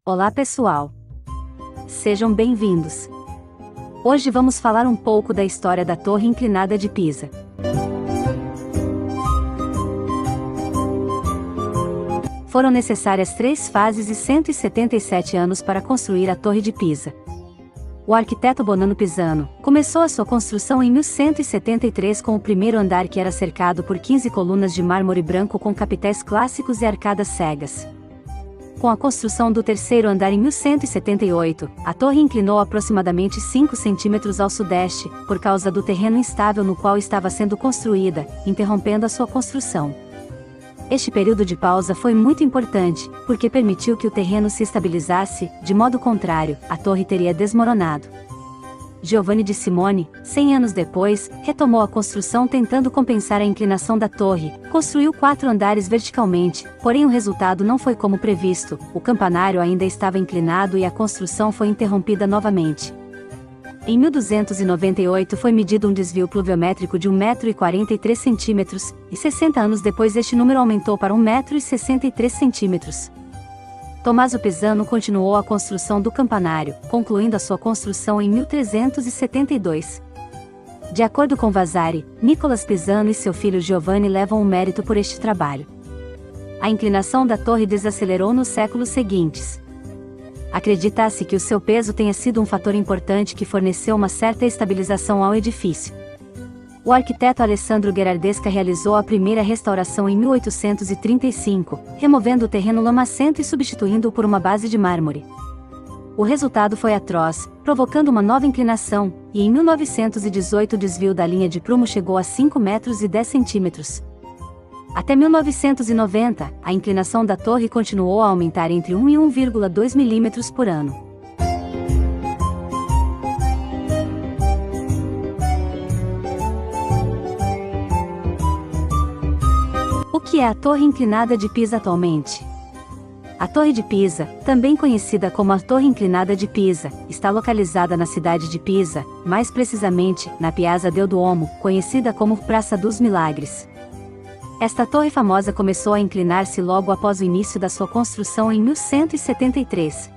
Olá pessoal! Sejam bem-vindos! Hoje vamos falar um pouco da história da Torre Inclinada de Pisa. Foram necessárias 3 fases e 177 anos para construir a Torre de Pisa. O arquiteto Bonanno Pisano começou a sua construção em 1173 com o primeiro andar, que era cercado por 15 colunas de mármore branco com capitéis clássicos e arcadas cegas. Com a construção do terceiro andar em 1178, a torre inclinou aproximadamente 5 centímetros ao sudeste, por causa do terreno instável no qual estava sendo construída, interrompendo a sua construção. Este período de pausa foi muito importante, porque permitiu que o terreno se estabilizasse, de modo contrário, a torre teria desmoronado. Giovanni de Simone, 100 anos depois, retomou a construção tentando compensar a inclinação da torre, construiu 4 andares verticalmente, porém o resultado não foi como previsto, o campanário ainda estava inclinado e a construção foi interrompida novamente. Em 1298 foi medido um desvio pluviométrico de 1,43 m, e 60 anos depois este número aumentou para 1,63 m. Tommaso Pisano continuou a construção do campanário, concluindo a sua construção em 1372. De acordo com Vasari, Nicolas Pisano e seu filho Giovanni levam o mérito por este trabalho. A inclinação da torre desacelerou nos séculos seguintes. Acredita-se que o seu peso tenha sido um fator importante que forneceu uma certa estabilização ao edifício. O arquiteto Alessandro Gherardesca realizou a primeira restauração em 1835, removendo o terreno lamacento e substituindo-o por uma base de mármore. O resultado foi atroz, provocando uma nova inclinação, e em 1918 o desvio da linha de prumo chegou a 5,10 metros. Até 1990, a inclinação da torre continuou a aumentar entre 1 e 1,2 milímetros por ano. O que é a Torre Inclinada de Pisa atualmente? A Torre de Pisa, também conhecida como a Torre Inclinada de Pisa, está localizada na cidade de Pisa, mais precisamente, na Piazza del Duomo, conhecida como Praça dos Milagres. Esta torre famosa começou a inclinar-se logo após o início da sua construção em 1173.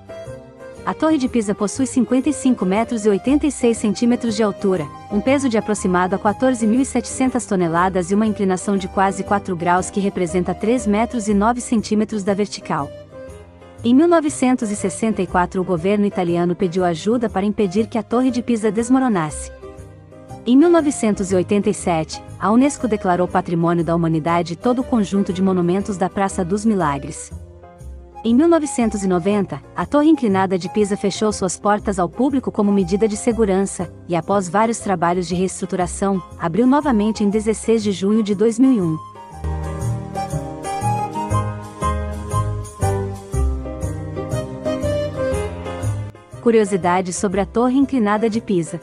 A Torre de Pisa possui 55,86 m de altura, um peso de aproximado a 14.700 toneladas e uma inclinação de quase 4 graus, que representa 3,09 m da vertical. Em 1964 o governo italiano pediu ajuda para impedir que a Torre de Pisa desmoronasse. Em 1987, a Unesco declarou Patrimônio da Humanidade todo o conjunto de monumentos da Praça dos Milagres. Em 1990, a Torre Inclinada de Pisa fechou suas portas ao público como medida de segurança, e após vários trabalhos de reestruturação, abriu novamente em 16 de junho de 2001. Curiosidades sobre a Torre Inclinada de Pisa.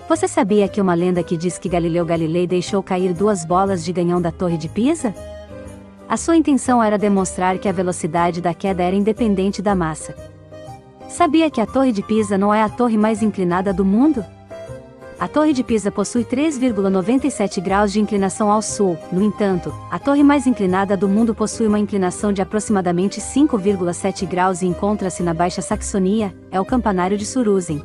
Você sabia que uma lenda que diz que Galileu Galilei deixou cair 2 bolas de canhão da Torre de Pisa? A sua intenção era demonstrar que a velocidade da queda era independente da massa. Sabia que a Torre de Pisa não é a torre mais inclinada do mundo? A Torre de Pisa possui 3,97 graus de inclinação ao sul, no entanto, a torre mais inclinada do mundo possui uma inclinação de aproximadamente 5,7 graus e encontra-se na Baixa Saxonia, é o campanário de Surusen.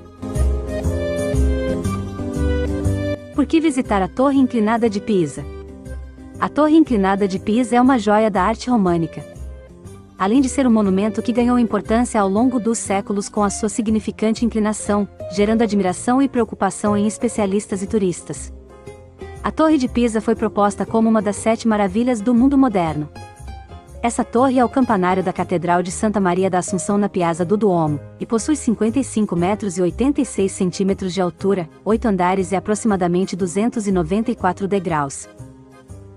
Por que visitar a Torre Inclinada de Pisa? A Torre Inclinada de Pisa é uma joia da arte românica. Além de ser um monumento que ganhou importância ao longo dos séculos com a sua significante inclinação, gerando admiração e preocupação em especialistas e turistas. A Torre de Pisa foi proposta como uma das 7 maravilhas do mundo moderno. Essa torre é o campanário da Catedral de Santa Maria da Assunção na Piazza do Duomo, e possui 55,86 m de altura, 8 andares e aproximadamente 294 degraus.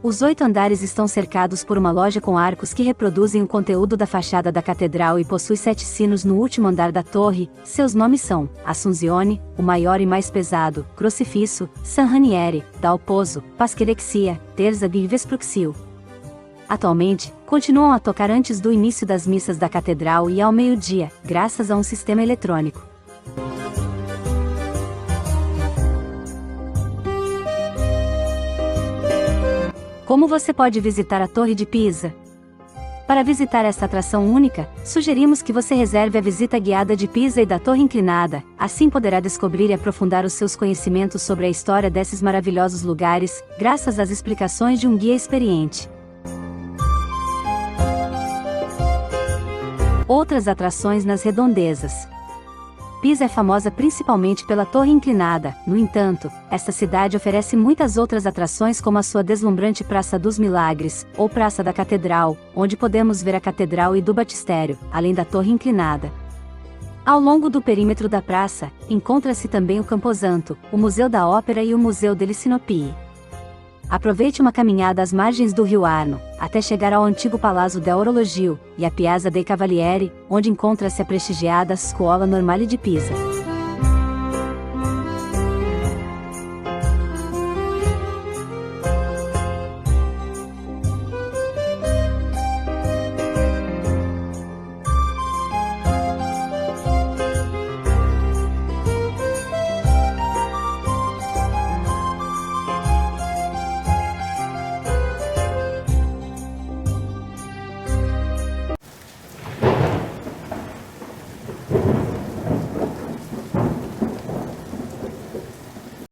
Os 8 andares estão cercados por uma loja com arcos que reproduzem o conteúdo da fachada da catedral e possui 7 sinos no último andar da torre. Seus nomes são Assunzione, o maior e mais pesado, Crocifisso, San Ranieri, Dal Pozzo, Pascherexia, Terza e Vespruxio. Atualmente, continuam a tocar antes do início das missas da catedral e ao meio-dia, graças a um sistema eletrônico. Como você pode visitar a Torre de Pisa? Para visitar esta atração única, sugerimos que você reserve a visita guiada de Pisa e da Torre Inclinada, assim poderá descobrir e aprofundar os seus conhecimentos sobre a história desses maravilhosos lugares, graças às explicações de um guia experiente. Outras atrações nas redondezas. Pisa é famosa principalmente pela Torre Inclinada, no entanto, esta cidade oferece muitas outras atrações como a sua deslumbrante Praça dos Milagres, ou Praça da Catedral, onde podemos ver a Catedral e do Batistério, além da Torre Inclinada. Ao longo do perímetro da praça, encontra-se também o Camposanto, o Museu da Ópera e o Museu delle Sinopie. Aproveite uma caminhada às margens do rio Arno, até chegar ao antigo Palácio da Orologio, e a Piazza dei Cavalieri, onde encontra-se a prestigiada Scuola Normale de Pisa.